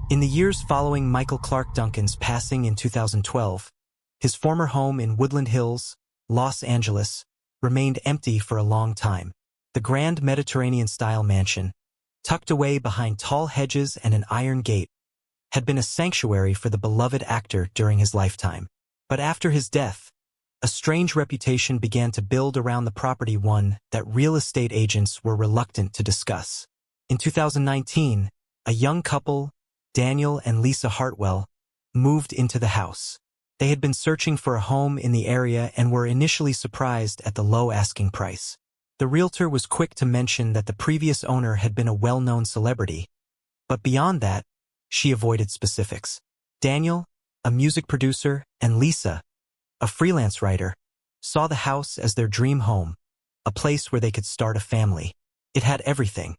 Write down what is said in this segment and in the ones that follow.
In the years following Michael Clarke Duncan's passing in 2012, his former home in Woodland Hills, Los Angeles, remained empty for a long time. The grand Mediterranean-style mansion, tucked away behind tall hedges and an iron gate, had been a sanctuary for the beloved actor during his lifetime. But after his death, a strange reputation began to build around the property, one that real estate agents were reluctant to discuss. In 2019, a young couple, Daniel and Lisa Hartwell, moved into the house. They had been searching for a home in the area and were initially surprised at the low asking price. The realtor was quick to mention that the previous owner had been a well-known celebrity, but beyond that, she avoided specifics. Daniel, a music producer, and Lisa, a freelance writer, saw the house as their dream home, a place where they could start a family. It had everything: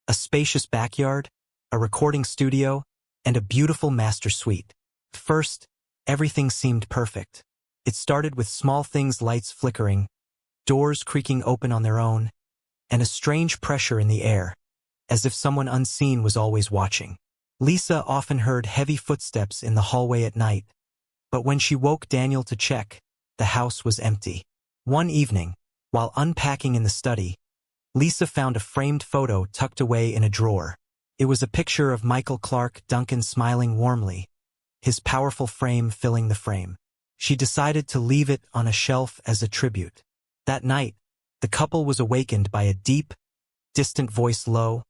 a spacious backyard, a recording studio, and a beautiful master suite. First, everything seemed perfect. It started with small things: lights flickering, doors creaking open on their own, and a strange pressure in the air, as if someone unseen was always watching. Lisa often heard heavy footsteps in the hallway at night, but when she woke Daniel to check, the house was empty. One evening, while unpacking in the study, Lisa found a framed photo tucked away in a drawer. It was a picture of Michael Clarke Duncan smiling warmly, his powerful frame filling the frame. She decided to leave it on a shelf as a tribute. That night, the couple was awakened by a deep, distant voice, low,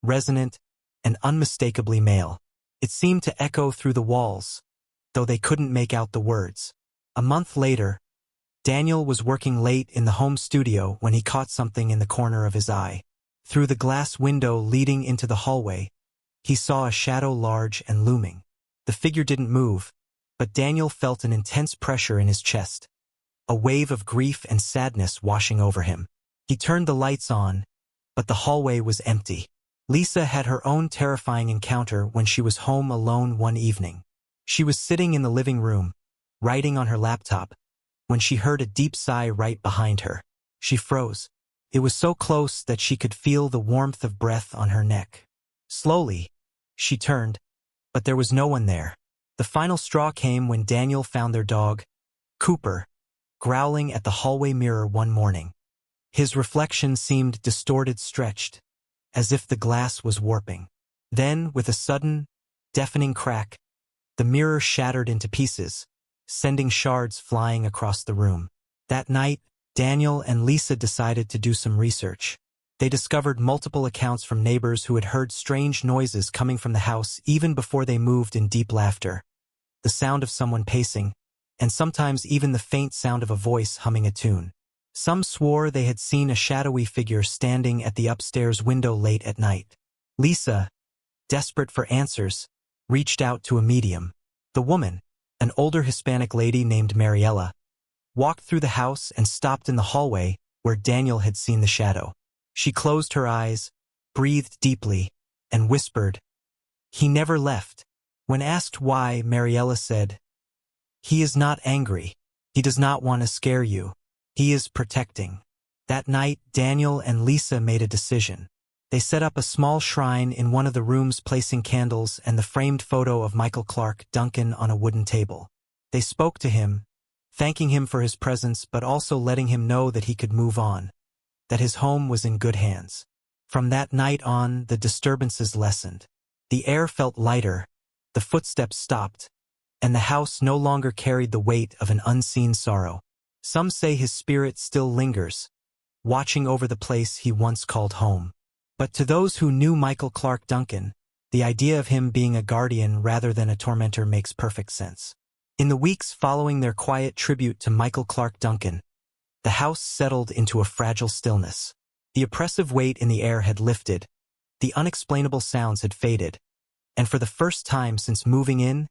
resonant, and unmistakably male. It seemed to echo through the walls, though they couldn't make out the words. A month later, Daniel was working late in the home studio when he caught something in the corner of his eye. Through the glass window leading into the hallway, he saw a shadow large and looming. The figure didn't move, but Daniel felt an intense pressure in his chest, a wave of grief and sadness washing over him. He turned the lights on, but the hallway was empty. Lisa had her own terrifying encounter when she was home alone one evening. She was sitting in the living room, writing on her laptop, when she heard a deep sigh right behind her. She froze. It was so close that she could feel the warmth of breath on her neck. Slowly, she turned, but there was no one there. The final straw came when Daniel found their dog, Cooper, growling at the hallway mirror one morning. His reflection seemed distorted, stretched, as if the glass was warping. Then, with a sudden, deafening crack, the mirror shattered into pieces, sending shards flying across the room. That night, Daniel and Lisa decided to do some research. They discovered multiple accounts from neighbors who had heard strange noises coming from the house even before they moved, in deep laughter, the sound of someone pacing, and sometimes even the faint sound of a voice humming a tune. Some swore they had seen a shadowy figure standing at the upstairs window late at night. Lisa, desperate for answers, reached out to a medium. The woman, an older Hispanic lady named Mariela, walked through the house and stopped in the hallway where Daniel had seen the shadow. She closed her eyes, breathed deeply, and whispered, "He never left." When asked why, Mariela said, "He is not angry. He does not want to scare you. He is protecting." That night, Daniel and Lisa made a decision. They set up a small shrine in one of the rooms, placing candles and the framed photo of Michael Clarke Duncan on a wooden table. They spoke to him, thanking him for his presence but also letting him know that he could move on, that his home was in good hands. From that night on, the disturbances lessened. The air felt lighter, the footsteps stopped, and the house no longer carried the weight of an unseen sorrow. Some say his spirit still lingers, watching over the place he once called home. But to those who knew Michael Clarke Duncan, the idea of him being a guardian rather than a tormentor makes perfect sense. In the weeks following their quiet tribute to Michael Clarke Duncan, the house settled into a fragile stillness. The oppressive weight in the air had lifted, the unexplainable sounds had faded, and for the first time since moving in,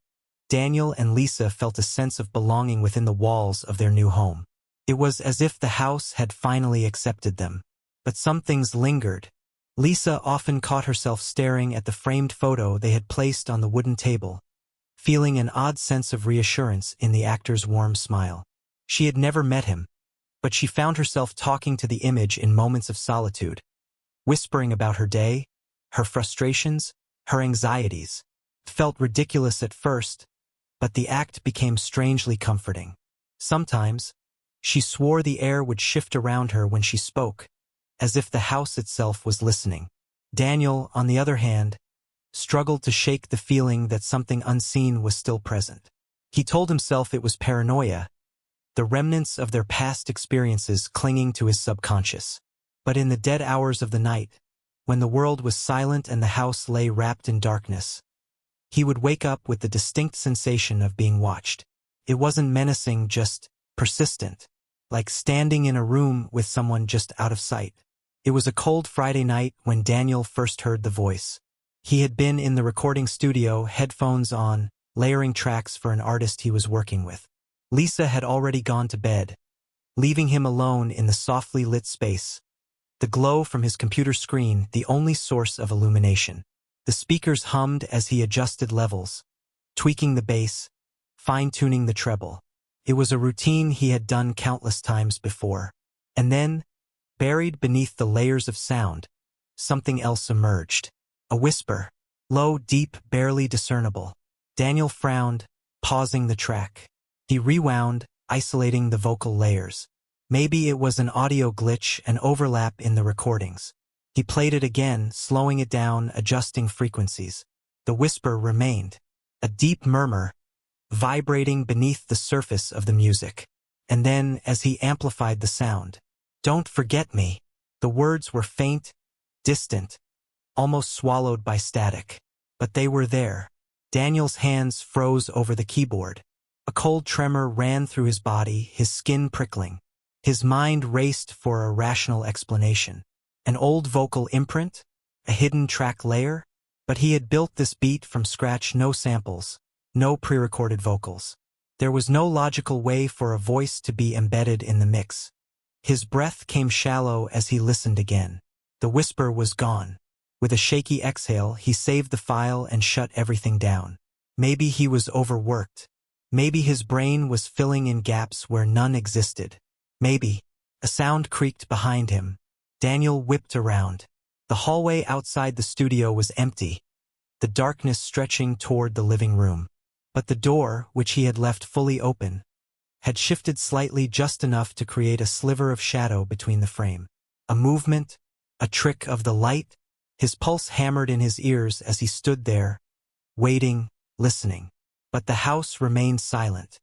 Daniel and Lisa felt a sense of belonging within the walls of their new home. It was as if the house had finally accepted them. But some things lingered. Lisa often caught herself staring at the framed photo they had placed on the wooden table, feeling an odd sense of reassurance in the actor's warm smile. She had never met him, but she found herself talking to the image in moments of solitude, whispering about her day, her frustrations, her anxieties. Felt ridiculous at first, but the act became strangely comforting. Sometimes, she swore the air would shift around her when she spoke, as if the house itself was listening. Daniel, on the other hand, struggled to shake the feeling that something unseen was still present. He told himself it was paranoia, the remnants of their past experiences clinging to his subconscious. But in the dead hours of the night, when the world was silent and the house lay wrapped in darkness, he would wake up with the distinct sensation of being watched. It wasn't menacing, just persistent, like standing in a room with someone just out of sight. It was a cold Friday night when Daniel first heard the voice. He had been in the recording studio, headphones on, layering tracks for an artist he was working with. Lisa had already gone to bed, leaving him alone in the softly lit space, the glow from his computer screen the only source of illumination. The speakers hummed as he adjusted levels, tweaking the bass, fine-tuning the treble. It was a routine he had done countless times before. And then, buried beneath the layers of sound, something else emerged. A whisper, low, deep, barely discernible. Daniel frowned, pausing the track. He rewound, isolating the vocal layers. Maybe it was an audio glitch, an overlap in the recordings. He played it again, slowing it down, adjusting frequencies. The whisper remained, a deep murmur, vibrating beneath the surface of the music. And then, as he amplified the sound, "Don't forget me." The words were faint, distant, almost swallowed by static. But they were there. Daniel's hands froze over the keyboard. A cold tremor ran through his body, his skin prickling. His mind raced for a rational explanation. An old vocal imprint? A hidden track layer? But he had built this beat from scratch, no samples, no pre-recorded vocals. There was no logical way for a voice to be embedded in the mix. His breath came shallow as he listened again. The whisper was gone. With a shaky exhale, he saved the file and shut everything down. Maybe he was overworked. Maybe his brain was filling in gaps where none existed. Maybe. A sound creaked behind him. Daniel whipped around. The hallway outside the studio was empty, the darkness stretching toward the living room. But the door, which he had left fully open, had shifted slightly, just enough to create a sliver of shadow between the frame. A movement, a trick of the light. His pulse hammered in his ears as he stood there, waiting, listening. But the house remained silent.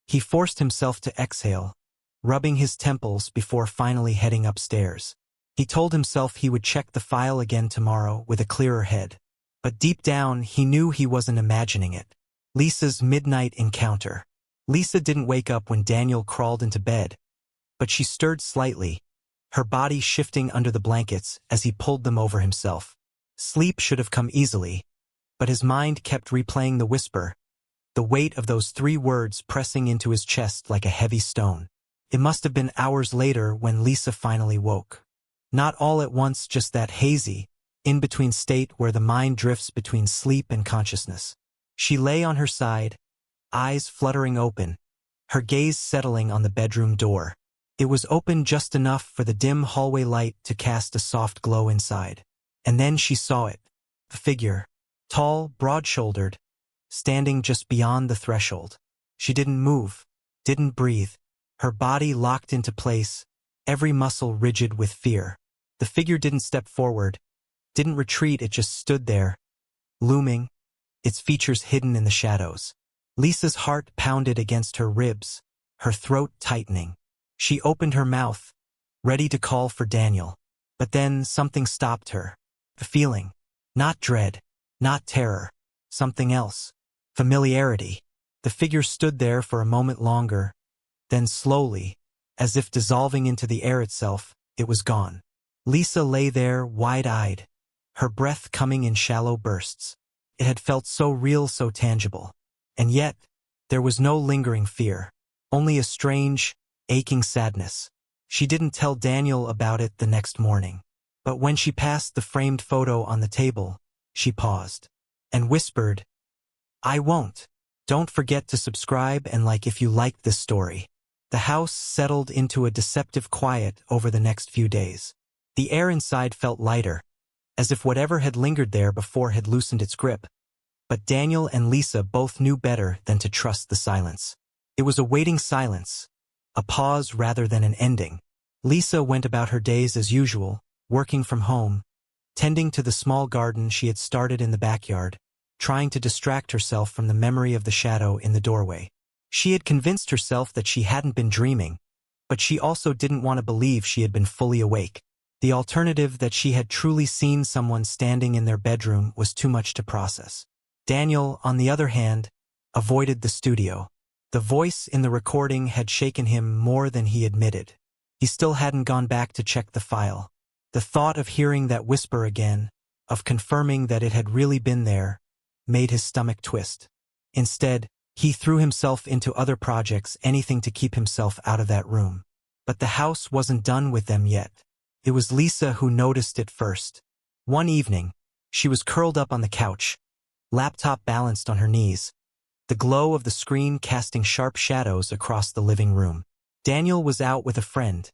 He forced himself to exhale, rubbing his temples before finally heading upstairs. He told himself he would check the file again tomorrow with a clearer head. But deep down, he knew he wasn't imagining it. Lisa's midnight encounter. Lisa didn't wake up when Daniel crawled into bed, but she stirred slightly, her body shifting under the blankets as he pulled them over himself. Sleep should have come easily, but his mind kept replaying the whisper, the weight of those 3 words pressing into his chest like a heavy stone. It must have been hours later when Lisa finally woke. Not all at once, just that hazy, in-between state where the mind drifts between sleep and consciousness. She lay on her side, eyes fluttering open, her gaze settling on the bedroom door. It was open just enough for the dim hallway light to cast a soft glow inside. And then she saw it. A figure, tall, broad-shouldered, standing just beyond the threshold. She didn't move, didn't breathe. Her body locked into place, every muscle rigid with fear. The figure didn't step forward, didn't retreat, it just stood there, looming, its features hidden in the shadows. Lisa's heart pounded against her ribs, her throat tightening. She opened her mouth, ready to call for Daniel. But then something stopped her. A feeling. Not dread, not terror. Something else. Familiarity. The figure stood there for a moment longer. Then slowly, as if dissolving into the air itself, it was gone. Lisa lay there, wide-eyed, her breath coming in shallow bursts. It had felt so real, so tangible. And yet, there was no lingering fear, only a strange, aching sadness. She didn't tell Daniel about it the next morning. But when she passed the framed photo on the table, she paused and whispered, "I won't. Don't forget to subscribe and like if you liked this story." The house settled into a deceptive quiet over the next few days. The air inside felt lighter, as if whatever had lingered there before had loosened its grip. But Daniel and Lisa both knew better than to trust the silence. It was a waiting silence, a pause rather than an ending. Lisa went about her days as usual, working from home, tending to the small garden she had started in the backyard, trying to distract herself from the memory of the shadow in the doorway. She had convinced herself that she hadn't been dreaming, but she also didn't want to believe she had been fully awake. The alternative that she had truly seen someone standing in their bedroom was too much to process. Daniel, on the other hand, avoided the studio. The voice in the recording had shaken him more than he admitted. He still hadn't gone back to check the file. The thought of hearing that whisper again, of confirming that it had really been there, made his stomach twist. Instead, he threw himself into other projects, anything to keep himself out of that room. But the house wasn't done with them yet. It was Lisa who noticed it first. One evening, she was curled up on the couch, laptop balanced on her knees, the glow of the screen casting sharp shadows across the living room. Daniel was out with a friend,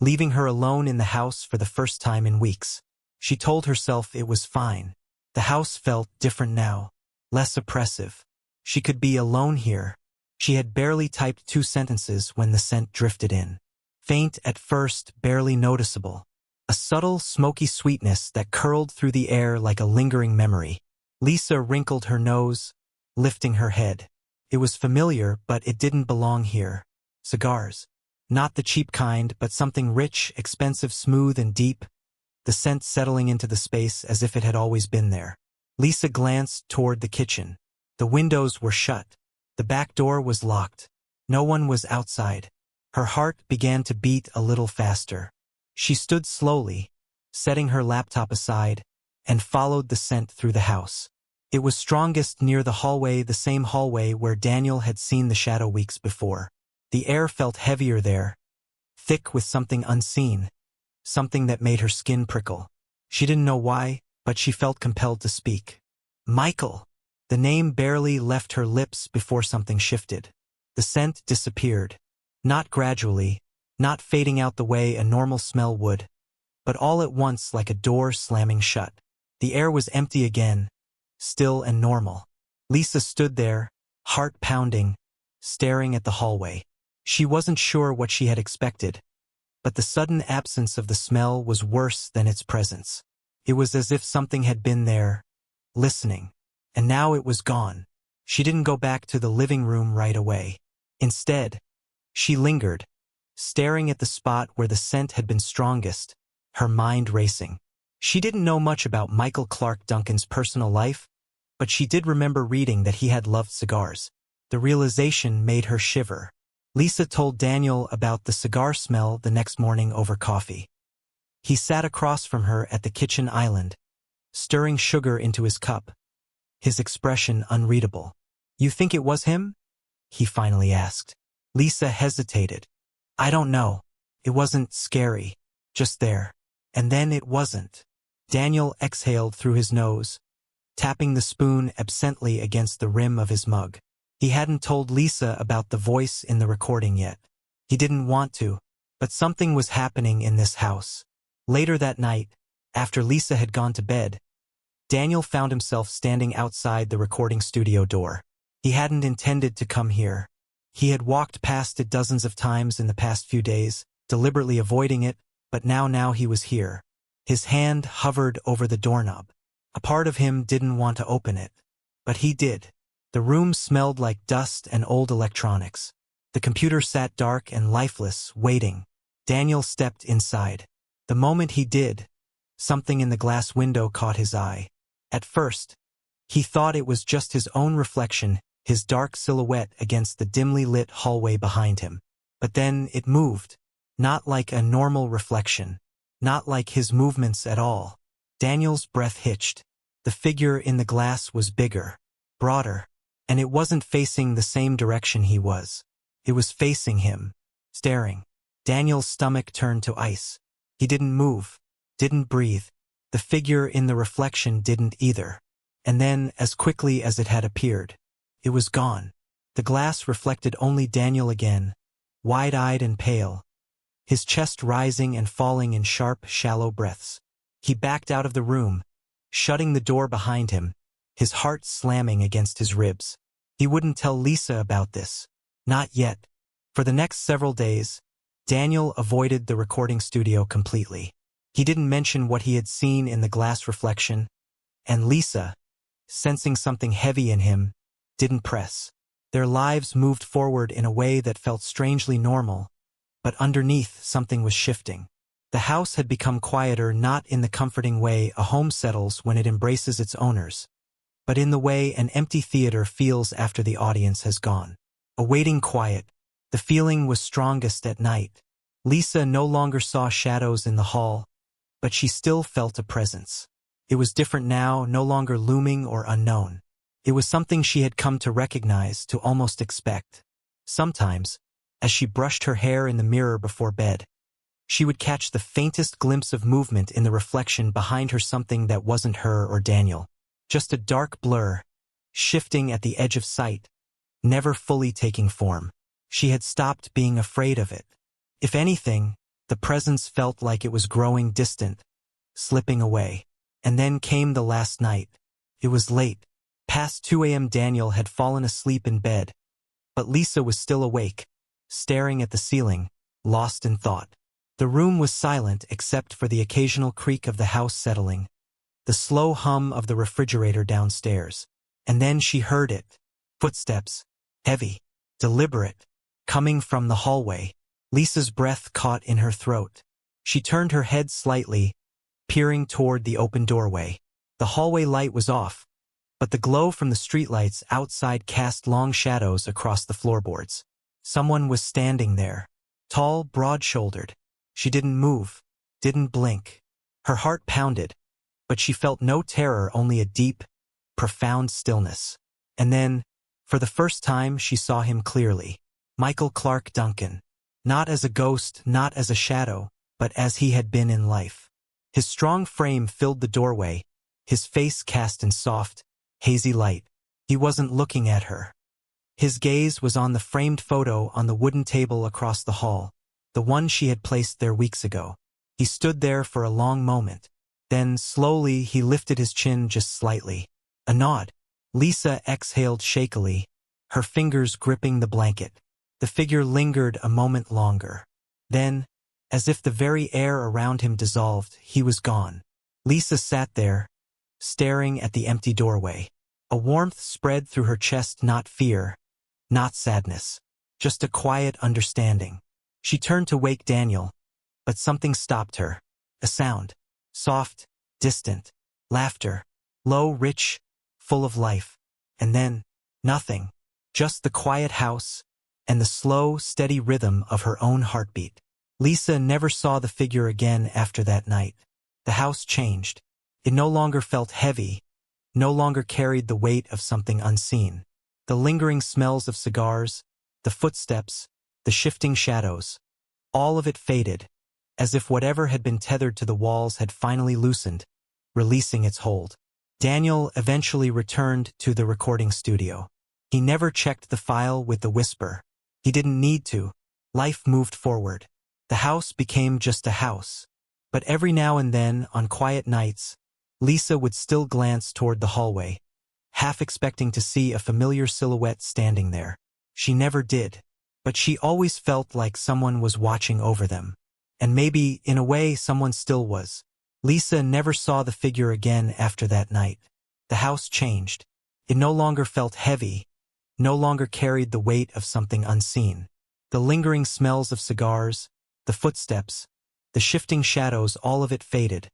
leaving her alone in the house for the first time in weeks. She told herself it was fine. The house felt different now, less oppressive. She could be alone here. She had barely typed 2 sentences when the scent drifted in. Faint at first, barely noticeable. A subtle, smoky sweetness that curled through the air like a lingering memory. Lisa wrinkled her nose, lifting her head. It was familiar, but it didn't belong here. Cigars. Not the cheap kind, but something rich, expensive, smooth, and deep, the scent settling into the space as if it had always been there. Lisa glanced toward the kitchen. The windows were shut. The back door was locked. No one was outside. Her heart began to beat a little faster. She stood slowly, setting her laptop aside, and followed the scent through the house. It was strongest near the hallway, the same hallway where Daniel had seen the shadow weeks before. The air felt heavier there, thick with something unseen, something that made her skin prickle. She didn't know why, but she felt compelled to speak. Michael! The name barely left her lips before something shifted. The scent disappeared. Not gradually, not fading out the way a normal smell would, but all at once like a door slamming shut. The air was empty again, still and normal. Lisa stood there, heart pounding, staring at the hallway. She wasn't sure what she had expected, but the sudden absence of the smell was worse than its presence. It was as if something had been there, listening, and now it was gone. She didn't go back to the living room right away. Instead, she lingered, staring at the spot where the scent had been strongest, her mind racing. She didn't know much about Michael Clarke Duncan's personal life, but she did remember reading that he had loved cigars. The realization made her shiver. Lisa told Daniel about the cigar smell the next morning over coffee. He sat across from her at the kitchen island, stirring sugar into his cup, his expression unreadable. "You think it was him?" he finally asked. Lisa hesitated. "I don't know. It wasn't scary, just there." And then it wasn't. Daniel exhaled through his nose, tapping the spoon absently against the rim of his mug. He hadn't told Lisa about the voice in the recording yet. He didn't want to, but something was happening in this house. Later that night, after Lisa had gone to bed, Daniel found himself standing outside the recording studio door. He hadn't intended to come here. He had walked past it dozens of times in the past few days, deliberately avoiding it, but now he was here. His hand hovered over the doorknob. A part of him didn't want to open it, but he did. The room smelled like dust and old electronics. The computer sat dark and lifeless, waiting. Daniel stepped inside. The moment he did, something in the glass window caught his eye. At first, he thought it was just his own reflection, his dark silhouette against the dimly lit hallway behind him. But then it moved, not like a normal reflection, not like his movements at all. Daniel's breath hitched. The figure in the glass was bigger, broader, and it wasn't facing the same direction he was. It was facing him, staring. Daniel's stomach turned to ice. He didn't move, didn't breathe. The figure in the reflection didn't either. And then, as quickly as it had appeared, it was gone. The glass reflected only Daniel again, wide-eyed and pale, his chest rising and falling in sharp, shallow breaths. He backed out of the room, shutting the door behind him, his heart slamming against his ribs. He wouldn't tell Lisa about this. Not yet. For the next several days, Daniel avoided the recording studio completely. He didn't mention what he had seen in the glass reflection, and Lisa, sensing something heavy in him, didn't press. Their lives moved forward in a way that felt strangely normal, but underneath something was shifting. The house had become quieter, not in the comforting way a home settles when it embraces its owners, but in the way an empty theater feels after the audience has gone. A waiting quiet. The feeling was strongest at night. Lisa no longer saw shadows in the hall, but she still felt a presence. It was different now, no longer looming or unknown. It was something she had come to recognize, to almost expect. Sometimes, as she brushed her hair in the mirror before bed, she would catch the faintest glimpse of movement in the reflection behind her, something that wasn't her or Daniel. Just a dark blur, shifting at the edge of sight, never fully taking form. She had stopped being afraid of it. If anything, the presence felt like it was growing distant, slipping away. And then came the last night. It was late. Past 2 a.m. Daniel had fallen asleep in bed, but Lisa was still awake, staring at the ceiling, lost in thought. The room was silent except for the occasional creak of the house settling, the slow hum of the refrigerator downstairs. And then she heard it. Footsteps, heavy, deliberate, coming from the hallway. Lisa's breath caught in her throat. She turned her head slightly, peering toward the open doorway. The hallway light was off, but the glow from the streetlights outside cast long shadows across the floorboards. Someone was standing there, tall, broad-shouldered. She didn't move, didn't blink. Her heart pounded, but she felt no terror, only a deep, profound stillness. And then, for the first time, she saw him clearly. Michael Clarke Duncan. Not as a ghost, not as a shadow, but as he had been in life. His strong frame filled the doorway, his face cast in soft, hazy light. He wasn't looking at her. His gaze was on the framed photo on the wooden table across the hall, the one she had placed there weeks ago. He stood there for a long moment. Then, slowly, he lifted his chin just slightly. A nod. Lisa exhaled shakily, her fingers gripping the blanket. The figure lingered a moment longer. Then, as if the very air around him dissolved, he was gone. Lisa sat there, staring at the empty doorway. A warmth spread through her chest, not fear, not sadness, just a quiet understanding. She turned to wake Daniel, but something stopped her. A sound. Soft, distant, laughter, low, rich, full of life. And then, nothing. Just the quiet house, and the slow, steady rhythm of her own heartbeat. Lisa never saw the figure again after that night. The house changed. It no longer felt heavy, no longer carried the weight of something unseen. The lingering smells of cigars, the footsteps, the shifting shadows, all of it faded, as if whatever had been tethered to the walls had finally loosened, releasing its hold. Daniel eventually returned to the recording studio. He never checked the file with the whisper. He didn't need to. Life moved forward. The house became just a house. But every now and then, on quiet nights, Lisa would still glance toward the hallway, half expecting to see a familiar silhouette standing there. She never did, but she always felt like someone was watching over them. And maybe, in a way, someone still was. Lisa never saw the figure again after that night. The house changed. It no longer felt heavy, no longer carried the weight of something unseen. The lingering smells of cigars, the footsteps, the shifting shadows, all of it faded,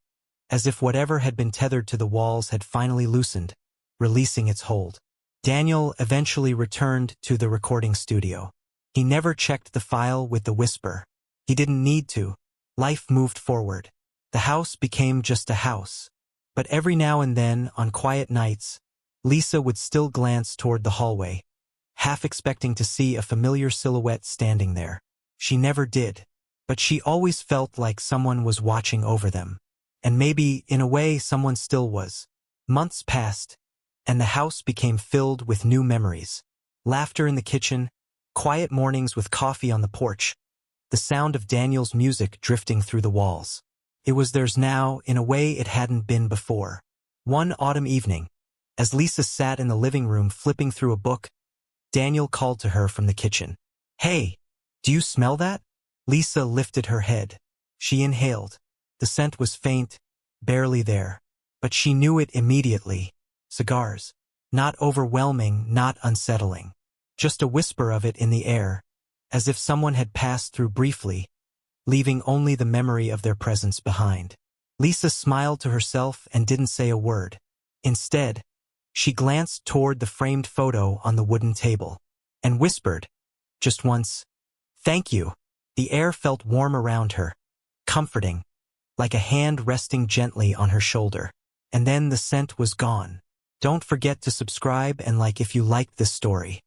as if whatever had been tethered to the walls had finally loosened, releasing its hold. Daniel eventually returned to the recording studio. He never checked the file with the whisper. He didn't need to. Life moved forward. The house became just a house. But every now and then, on quiet nights, Lisa would still glance toward the hallway, half expecting to see a familiar silhouette standing there. She never did, but she always felt like someone was watching over them. And maybe, in a way, someone still was. Months passed, and the house became filled with new memories. Laughter in the kitchen, quiet mornings with coffee on the porch, the sound of Daniel's music drifting through the walls. It was theirs now, in a way it hadn't been before. One autumn evening, As Lisa sat in the living room flipping through a book, Daniel called to her from the kitchen. "Hey, do you smell that?" Lisa lifted her head. She inhaled. The scent was faint, barely there. But she knew it immediately. Cigars. Not overwhelming, not unsettling. Just a whisper of it in the air, as if someone had passed through briefly, leaving only the memory of their presence behind. Lisa smiled to herself and didn't say a word. Instead, she glanced toward the framed photo on the wooden table and whispered, just once, "Thank you." The air felt warm around her, comforting, like a hand resting gently on her shoulder. And then the scent was gone. Don't forget to subscribe and like if you liked this story.